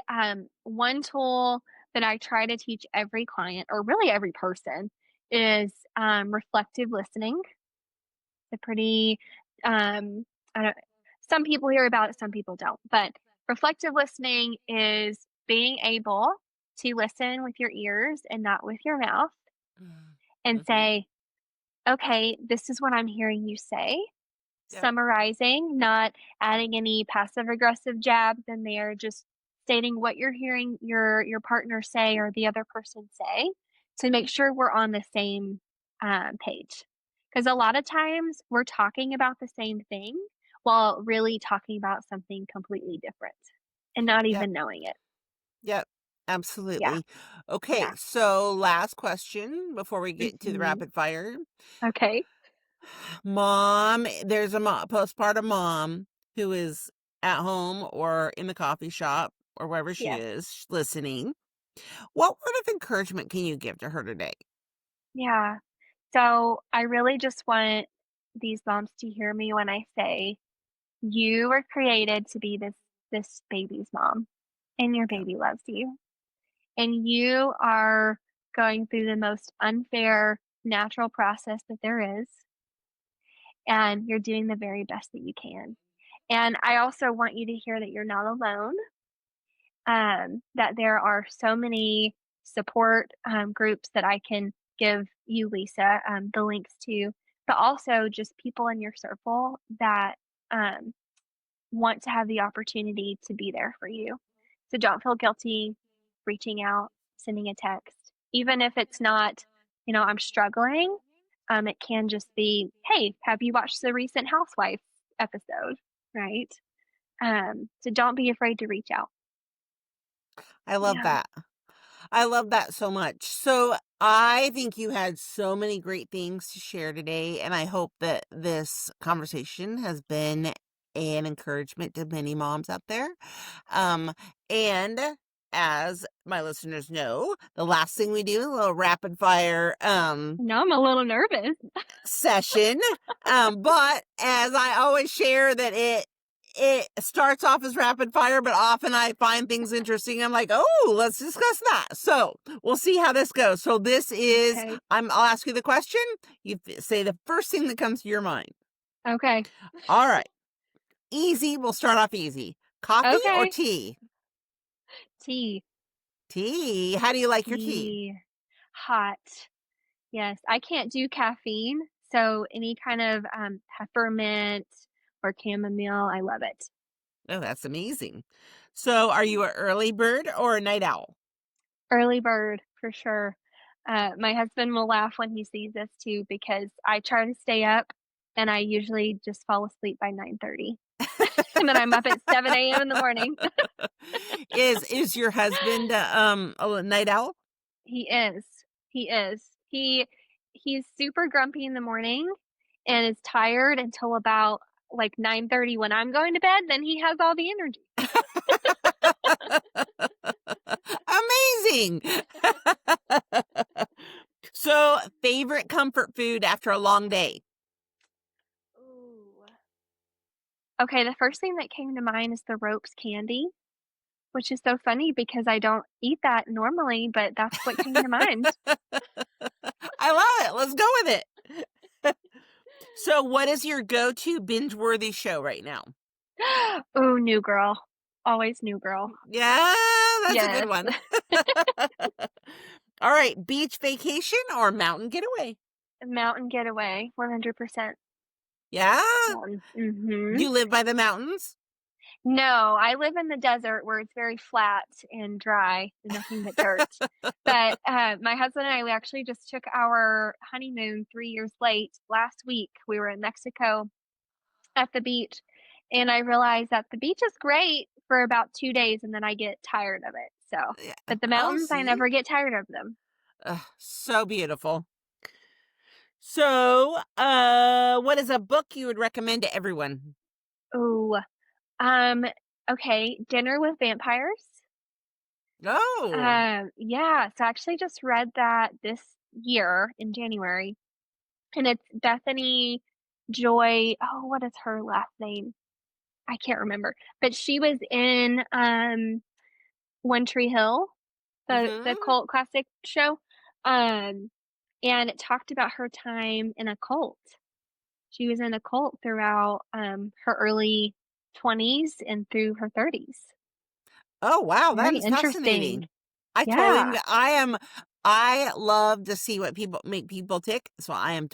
one tool that I try to teach every client, or really every person, is reflective listening. A pretty, I don't, some people hear about it, some people don't. But reflective listening is being able to listen with your ears and not with your mouth and Mm-hmm. say, okay, this is what I'm hearing you say, Yep. summarizing, not adding any passive aggressive jabs in there, just stating what you're hearing your partner say or the other person say to make sure we're on the same page. Because a lot of times we're talking about the same thing while really talking about something completely different and not Yep. even knowing it. Yep. Yeah. Absolutely. Okay. Yeah. So, last question before we get to the Hmm. rapid fire. Okay. There's a postpartum mom who is at home or in the coffee shop or wherever she Yes. is listening. What word of encouragement can you give to her today? Yeah. So I really just want these moms to hear me when I say you were created to be this baby's mom, and your Yeah. baby loves you. And you are going through the most unfair natural process that there is, and you're doing the very best that you can. And I also want you to hear that you're not alone, that there are so many support groups that I can give you, Lisa, the links to, but also just people in your circle that um, want to have the opportunity to be there for you. So don't feel guilty reaching out, sending a text. Even if it's not, I'm struggling, it can just be, hey, have you watched the recent Housewife episode? Right. So don't be afraid to reach out. I love Yeah. that. I love that so much. So, I think you had so many great things to share today, and I hope that this conversation has been and encouragement to many moms out there. Um, and as my listeners know, the last thing we do is a little rapid fire Now I'm a little nervous. session. But as I always share that it starts off as rapid fire, but often I find things interesting. I'm like, oh, let's discuss that. So we'll see how this goes. So this is, Okay. I'll ask you the question. You say the first thing that comes to your mind. Okay. All right. Easy. We'll start off easy. Coffee or Okay. tea? Tea. Tea. How do you like your tea? Tea. Hot. Yes, I can't do caffeine, so any kind of, peppermint or chamomile, I love it. Oh, that's amazing. So are you an early bird or a night owl? Early bird, for sure. My husband will laugh when he sees this too because I try to stay up, and I usually just fall asleep by 9:30, and then I'm up at 7 a.m. in the morning. Is your husband a night owl? He is. He is. He's super grumpy in the morning and is tired until about, like, 9:30 when I'm going to bed, then he has all the energy. Amazing. So, favorite comfort food after a long day? Ooh. Okay, the first thing that came to mind is the ropes candy, which is so funny because I don't eat that normally, but that's what came to mind. I love it. Let's go with it. So, what is your go-to binge-worthy show right now? Ooh, New Girl. Always New Girl. Yeah, that's a good Yes. one. All right, beach vacation or mountain getaway? Mountain getaway, 100%. Yeah? Mountain. Mhm. You live by the mountains? No, I live in the desert where it's very flat and dry and nothing but dirt. But, my husband and I, we actually just took our honeymoon 3 years late last week. We were in Mexico at the beach, and I realized that the beach is great for about 2 days, and then I get tired of it, so Yeah. but the Oh, mountains, I see? never get tired of them. Ugh, so beautiful. So, what is a book you would recommend to everyone? Ooh, um, okay, Dinner with Vampires. Oh. Yeah, so I actually just read that this year in January, and it's Bethany Joy what is her last name? I can't remember, but she was in, One Tree Hill, the Mhm. cult classic show, um, and it talked about her time in a cult. She was in a cult throughout, her early 20s and through her 30s. Oh, wow, that Very is interesting. fascinating. Yeah, I love to see what people make people tick, so I am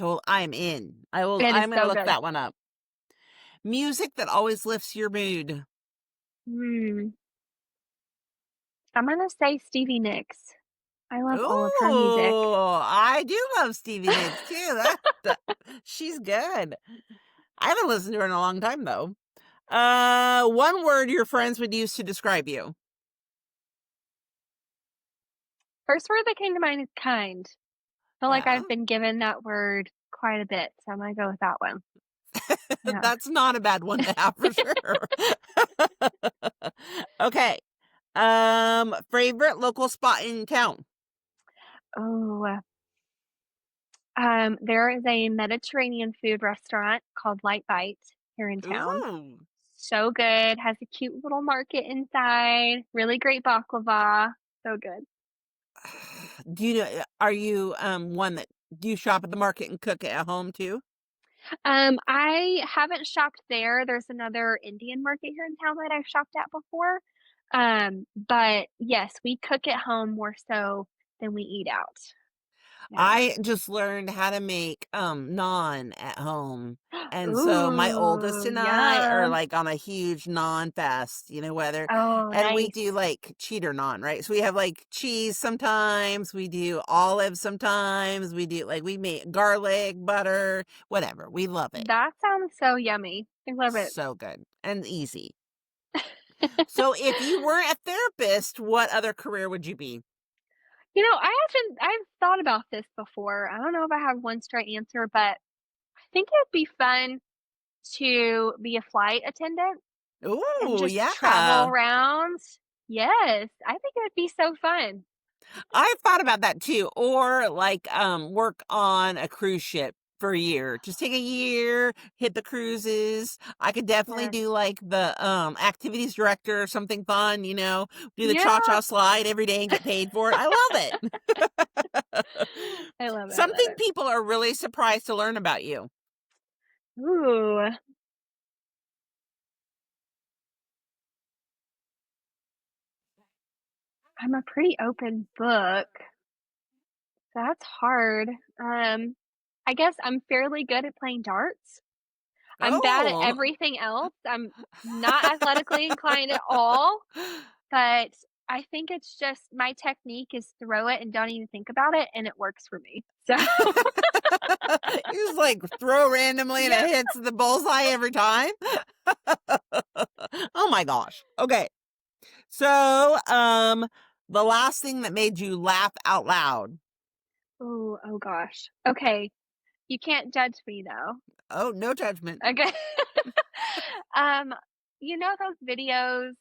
in. it is I'm gonna so look good. that one up. Music that always lifts your mood. Hmm, I'm gonna say Stevie Nicks. I love all of her music. Ooh, I do love Stevie Nicks too. That she's good. I haven't listened to her in a long time though. One word your friends would use to describe you. First word that came to mind is kind. Feel like Yeah. I've been given that word quite a bit, so I'm gonna go with that one. Yeah. That's not a bad one to have for sure. Okay. Favorite local spot in town? Oh, there is a Mediterranean food restaurant called Light Bite here in town. Ooh. So good, has a cute little market inside, really great baklava, so good. Do you know, are you one that do you shop at the market and cook it at home too? I haven't shopped there. There's another Indian market here in town that I've shopped at before. But yes, we cook at home more so than we eat out. Yeah. I just learned how to make naan at home. And so my oldest Ooh, and I are yum. like on a huge naan fest, whether Oh, and we do nice. like cheater naan, right? So we have like cheese sometimes, we do olives sometimes, we do like we make garlic, butter, whatever. We love it. That sounds so yummy. I love it. So good and easy. So if you weren't a therapist, what other career would you be? I've thought about this before. I don't know if I have one straight answer, but I think it would be fun to be a flight attendant and Ooh, just travel yeah. around. Yes, I think it would be so fun. I've thought about that too, or like, work on a cruise ship for a year. Just take a year, hit the cruises. I could definitely Yes. do like the, activities director or something fun, do the Yeah. cha-cha slide every day and get paid for it. I love it. I love it, I love Something it. people are really surprised to learn about you. Ooh, I'm a pretty open book. That's hard. Um, I guess I'm fairly good at playing darts. I'm bad at Oh. everything else. I'm not athletically inclined at all, but I think it's just my technique is throw it and don't even think about it, and it works for me. So, You just like throw randomly and it yep. hits the bullseye every time. Oh my gosh. Okay. So, the last thing that made you laugh out loud. Ooh, oh gosh. Okay, you can't judge me though. Oh, no judgment. Okay. Um, you know those videos,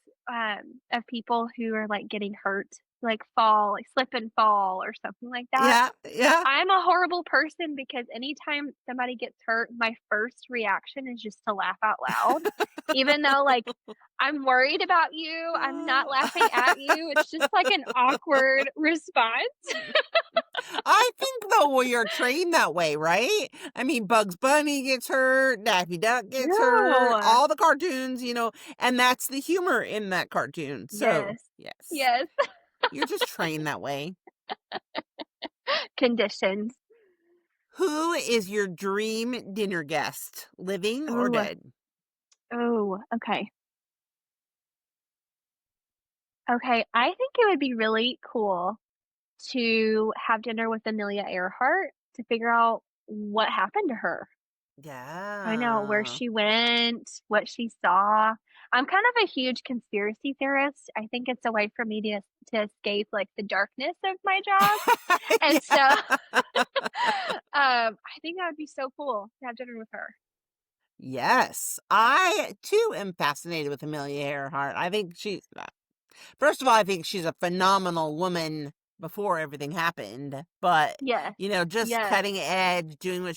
of people who are, like, getting hurt, like, fall, like, slip and fall or something like that? Yeah, yeah. I'm a horrible person because anytime somebody gets hurt, my first reaction is just to laugh out loud. Even though, like, I'm worried about you, I'm not laughing at you, it's just, like, an awkward response. I think though we are trained that way, right? I mean, Bugs Bunny gets hurt, Daffy Duck gets hurt, No. all the cartoons, and that's the humor in that cartoon. So, Yes. yes, Yes. you're just trained that way. Conditions. Who is your dream dinner guest, living or Ooh. dead? Oh, okay. Okay, I think it would be really cool to have dinner with Amelia Earhart to figure out what happened to her. I know, where Yeah. she went, what she saw. I'm kind of a huge conspiracy theorist. I think it's a way for me to escape, like, the darkness of my job, and so, Yeah. I think that would be so cool to have dinner with her. Yes, I too am fascinated with Amelia Earhart. I think first of all, I think she's a phenomenal woman before everything happened, but Yes. just Yes. cutting edge, doing what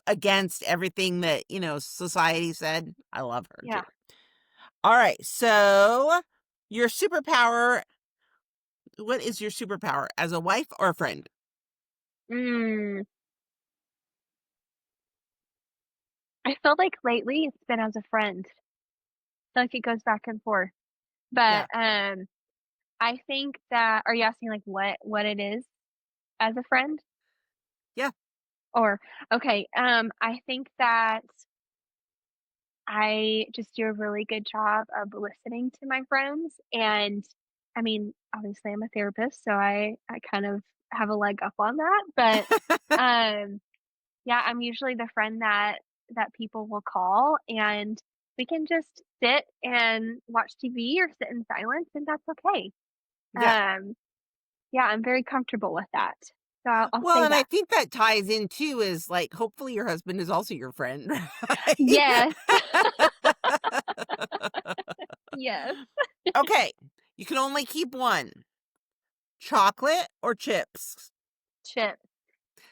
against everything that, society said. I love her too. Yeah. All right, so your superpower, what is your superpower as a wife or a friend? Mm. I feel like lately it's been as a friend. I feel like it goes back and forth. But, Yeah, I think that are you asking, like, what it is as a friend? yeah, Or okay, I think that I just do a really good job of listening to my friends, and, I mean, obviously, I'm a therapist, so I kind of have a leg up on that, but, um, yeah, I'm usually the friend that people will call, and we can just sit and watch TV or sit in silence, and that's okay. yeah. Um Yeah, I'm very comfortable with that. So I'll Well, say and I that. think that ties in too is like, hopefully your husband is also your friend, right? Yes. Yes. Okay, you can only keep one. Chocolate or chips? Chip.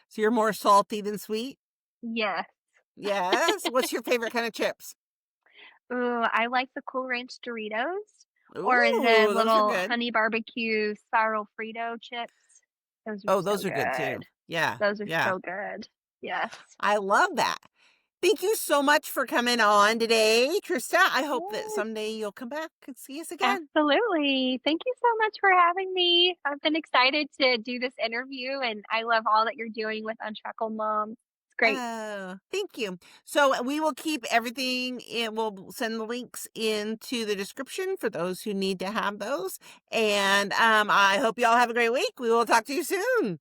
So you're more salty than sweet? Yes. Yes. What's your favorite kind of chips? Ooh, I like the Cool Ranch Doritos or the Ooh, those are little good. honey barbecue spiral Frito chips. Those are Oh, so those are good too. good. Yeah, Those are yeah. so good. Yes. I love that. Thank you so much for coming on today, Trista. I hope that Yes, someday you'll come back and see us again. absolutely. Thank you so much for having me. I've been excited to do this interview, and I love all that you're doing with Unshackled Moms. It's great. Oh, thank you. So we will keep everything in, we'll send the links into the description for those who need to have those. And I hope you all have a great week. We will talk to you soon.